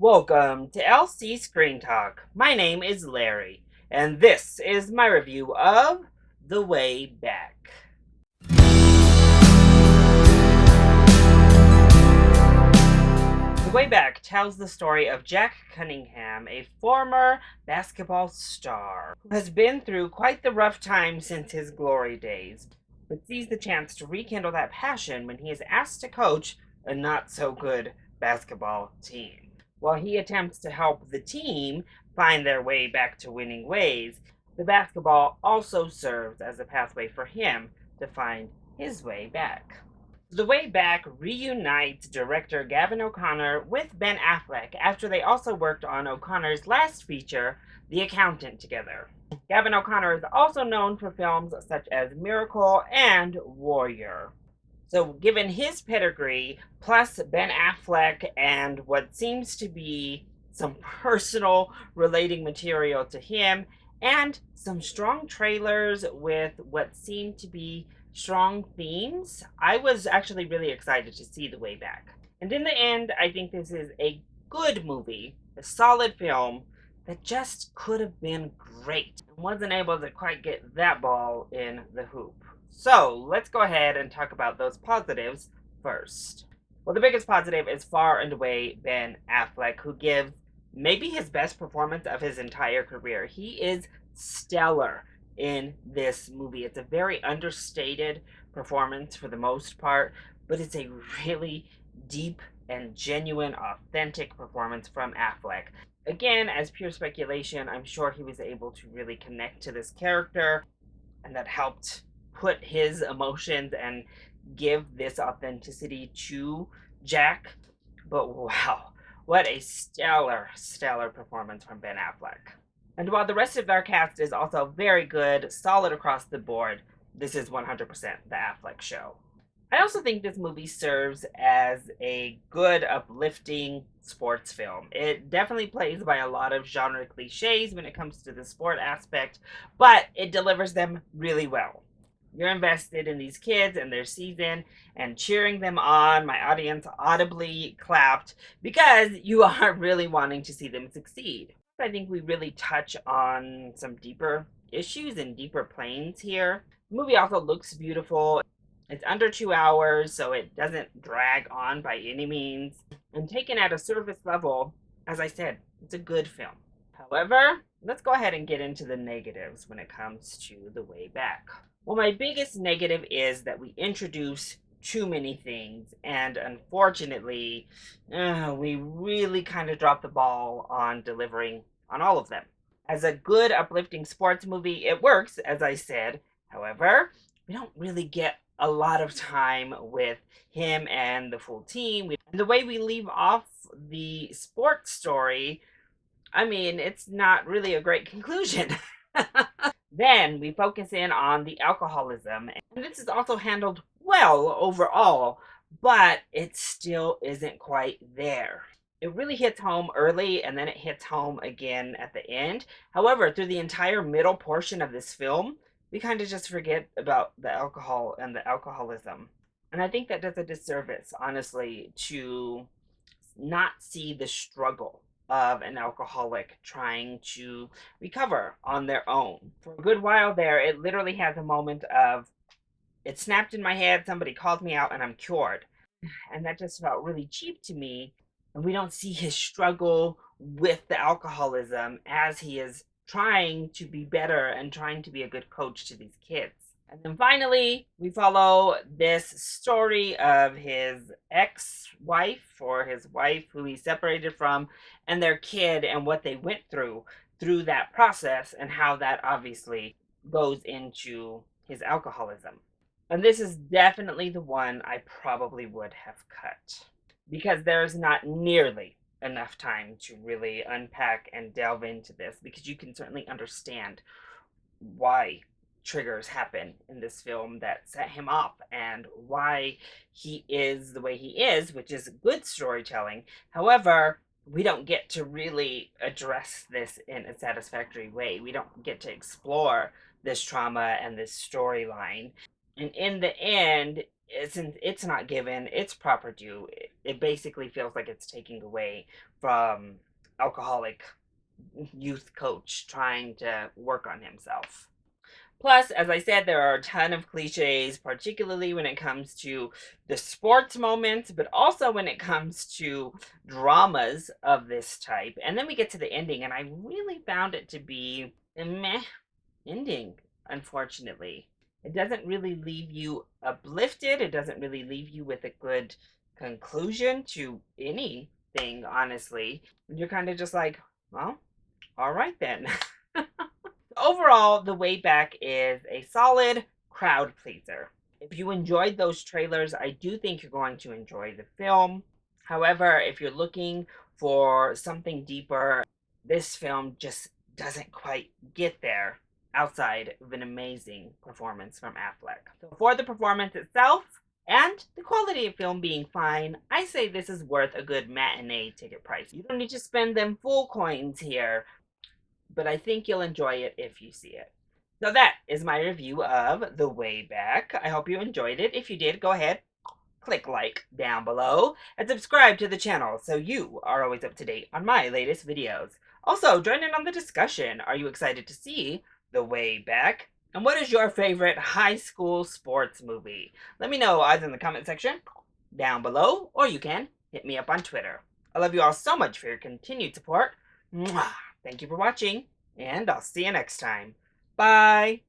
Welcome to LC Screen Talk. My name is Larry, and this is my review of The Way Back. The Way Back tells the story of Jack Cunningham, a former basketball star who has been through quite the rough time since his glory days, but sees the chance to rekindle that passion when he is asked to coach a not-so-good basketball team. While he attempts to help the team find their way back to winning ways, the basketball also serves as a pathway for him to find his way back. The Way Back reunites director Gavin O'Connor with Ben Affleck after they also worked on O'Connor's last feature, The Accountant, together. Gavin O'Connor is also known for films such as Miracle and Warrior. So, given his pedigree, plus Ben Affleck and what seems to be some personal relating material to him, and some strong trailers with what seem to be strong themes, I was actually really excited to see The Way Back. And in the end, I think this is a good movie, a solid film that just could have been great. Wasn't able to quite get that ball in the hoop. So let's go ahead and talk about those positives first. Well, the biggest positive is far and away Ben Affleck, who gives maybe his best performance of his entire career. He is stellar in this movie. It's a very understated performance for the most part, but it's a really deep and genuine, authentic performance from Affleck. Again, as pure speculation, I'm sure he was able to really connect to this character, and that helped put his emotions and give this authenticity to Jack. But wow, what a stellar performance from Ben Affleck. And while the rest of our cast is also very good, solid across the board, this is 100% the Affleck show. I also think this movie serves as a good, uplifting sports film. It definitely plays by a lot of genre cliches when it comes to the sport aspect, but it delivers them really well. You're invested in these kids and their season and cheering them on. My audience audibly clapped because you are really wanting to see them succeed. I think we really touch on some deeper issues and deeper planes here. The movie also looks beautiful. It's under 2 hours, so it doesn't drag on by any means. And taken at a surface level, as I said, it's a good film. However, let's go ahead and get into the negatives when it comes to The Way Back. Well, my biggest negative is that we introduce too many things, and unfortunately, we really kind of dropped the ball on delivering on all of them. As a good, uplifting sports movie, it works, as I said. However, we don't really get a lot of time with him and the full team. And the way we leave off the sports story, I mean, it's not really a great conclusion. Then we focus in on the alcoholism, and this is also handled well overall, but it still isn't quite there. It really hits home early, and then it hits home again at the end. However, through the entire middle portion of this film, we kind of just forget about the alcohol and the alcoholism. And I think that does a disservice, honestly, to not see the struggle of an alcoholic trying to recover on their own. For a good while there, it literally has a moment of, it snapped in my head, somebody called me out, and I'm cured. And that just felt really cheap to me. And we don't see his struggle with the alcoholism as he is trying to be better and trying to be a good coach to these kids. And then finally, we follow this story of his ex-wife, or his wife who he separated from, and their kid, and what they went through that process, and how that obviously goes into his alcoholism. And this is definitely the one I probably would have cut, because there's not nearly enough time to really unpack and delve into this, because you can certainly understand why triggers happen in this film that set him off and why he is the way he is, which is good storytelling. However, we don't get to really address this in a satisfactory way. We don't get to explore this trauma and this storyline. And in the end, it's not given its proper due. It basically feels like it's taking away from alcoholic youth coach trying to work on himself. Plus, as I said, there are a ton of cliches, particularly when it comes to the sports moments, but also when it comes to dramas of this type. And then we get to the ending, and I really found it to be a meh ending, unfortunately. It doesn't really leave you uplifted, it doesn't really leave you with a good conclusion to anything, honestly. You're kind of just like, well, all right then. Overall, The Way Back is a solid crowd pleaser. If you enjoyed those trailers, I do think you're going to enjoy the film. However, if you're looking for something deeper, this film just doesn't quite get there outside of an amazing performance from Affleck. So, for the performance itself and the quality of film being fine, I say this is worth a good matinee ticket price. You don't need to spend them full coins here, but I think you'll enjoy it if you see it. So that is my review of The Way Back. I hope you enjoyed it. If you did, go ahead, click like down below, and subscribe to the channel so you are always up to date on my latest videos. Also, join in on the discussion. Are you excited to see The Way Back? And what is your favorite high school sports movie? Let me know either in the comment section down below, or you can hit me up on Twitter. I love you all so much for your continued support. Mwah! Thank you for watching, and I'll see you next time. Bye!